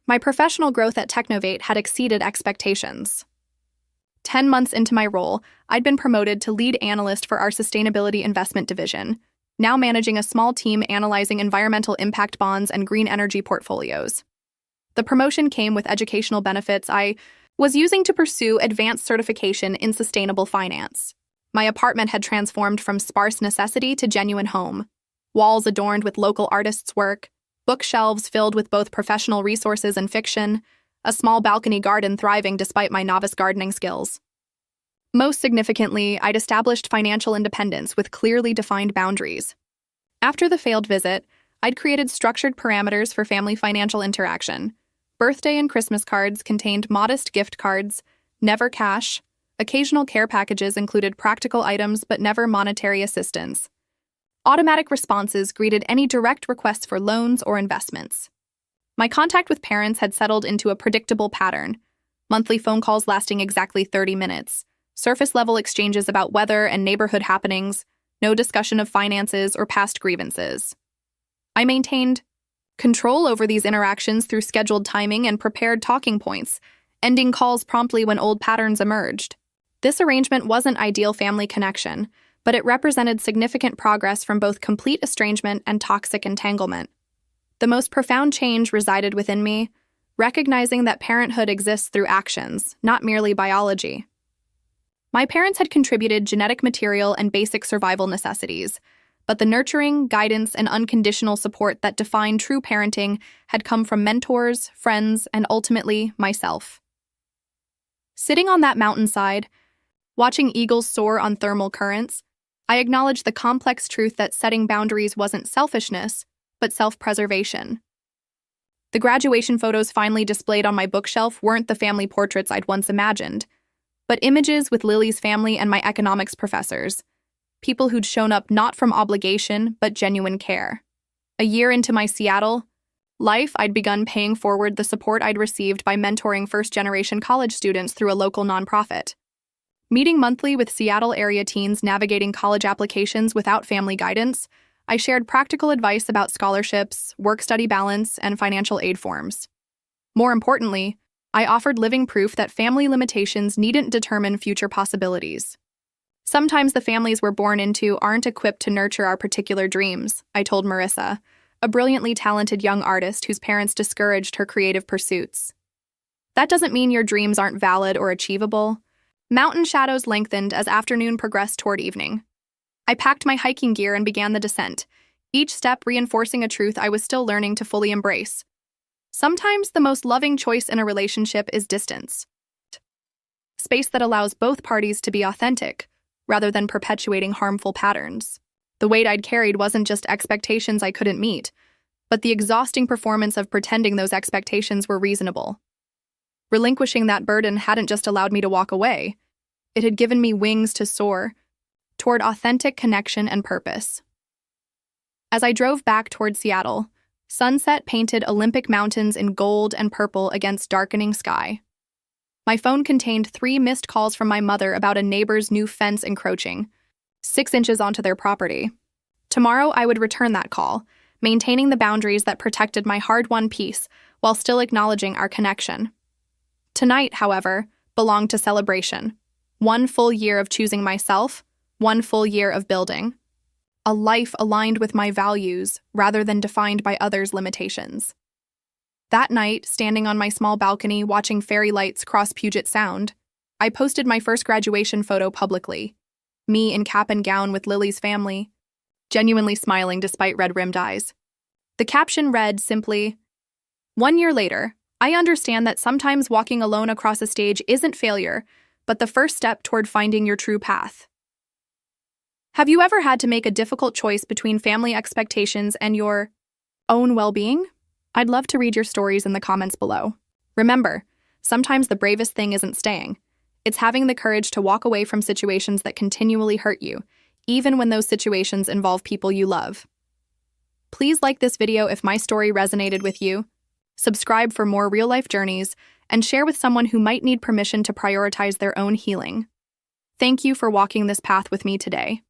My professional growth at Technovate had exceeded expectations. 10 months into my role, I'd been promoted to lead analyst for our sustainability investment division, now managing a small team analyzing environmental impact bonds and green energy portfolios. The promotion came with educational benefits I was using to pursue advanced certification in sustainable finance. My apartment had transformed from sparse necessity to genuine home. Walls adorned with local artists' work, bookshelves filled with both professional resources and fiction, a small balcony garden thriving despite my novice gardening skills. Most significantly, I'd established financial independence with clearly defined boundaries. After the failed visit, I'd created structured parameters for family financial interaction. Birthday and Christmas cards contained modest gift cards, never cash. Occasional care packages included practical items but never monetary assistance. Automatic responses greeted any direct requests for loans or investments. My contact with parents had settled into a predictable pattern, monthly phone calls lasting exactly 30 minutes, surface-level exchanges about weather and neighborhood happenings, no discussion of finances or past grievances. I maintained control over these interactions through scheduled timing and prepared talking points, ending calls promptly when old patterns emerged. This arrangement wasn't ideal family connection, but it represented significant progress from both complete estrangement and toxic entanglement. The most profound change resided within me, recognizing that parenthood exists through actions, not merely biology. My parents had contributed genetic material and basic survival necessities, but the nurturing, guidance, and unconditional support that defined true parenting had come from mentors, friends, and ultimately, myself. Sitting on that mountainside, watching eagles soar on thermal currents, I acknowledged the complex truth that setting boundaries wasn't selfishness, but self-preservation. The graduation photos finally displayed on my bookshelf weren't the family portraits I'd once imagined, but images with Lily's family and my economics professors, people who'd shown up not from obligation, but genuine care. A year into my Seattle life, I'd begun paying forward the support I'd received by mentoring first-generation college students through a local nonprofit. Meeting monthly with Seattle-area teens navigating college applications without family guidance, I shared practical advice about scholarships, work-study balance, and financial aid forms. More importantly, I offered living proof that family limitations needn't determine future possibilities. Sometimes the families we're born into aren't equipped to nurture our particular dreams, I told Marissa, a brilliantly talented young artist whose parents discouraged her creative pursuits. That doesn't mean your dreams aren't valid or achievable. Mountain shadows lengthened as afternoon progressed toward evening. I packed my hiking gear and began the descent, each step reinforcing a truth I was still learning to fully embrace. Sometimes the most loving choice in a relationship is distance. Space that allows both parties to be authentic, rather than perpetuating harmful patterns. The weight I'd carried wasn't just expectations I couldn't meet, but the exhausting performance of pretending those expectations were reasonable. Relinquishing that burden hadn't just allowed me to walk away, it had given me wings to soar toward authentic connection and purpose. As I drove back toward Seattle, sunset painted Olympic mountains in gold and purple against darkening sky. My phone contained 3 missed calls from my mother about a neighbor's new fence encroaching 6 inches onto their property. Tomorrow I would return that call, maintaining the boundaries that protected my hard-won peace while still acknowledging our connection. Tonight, however, belonged to celebration. 1 full year of choosing myself, 1 full year of building. A life aligned with my values rather than defined by others' limitations. That night, standing on my small balcony watching fairy lights cross Puget Sound, I posted my first graduation photo publicly. Me in cap and gown with Lily's family, genuinely smiling despite red-rimmed eyes. The caption read simply, "1 year later, I understand that sometimes walking alone across a stage isn't failure, but the first step toward finding your true path." Have you ever had to make a difficult choice between family expectations and your own well-being? I'd love to read your stories in the comments below. Remember, sometimes the bravest thing isn't staying. It's having the courage to walk away from situations that continually hurt you, even when those situations involve people you love. Please like this video if my story resonated with you, subscribe for more real-life journeys, and share with someone who might need permission to prioritize their own healing. Thank you for walking this path with me today.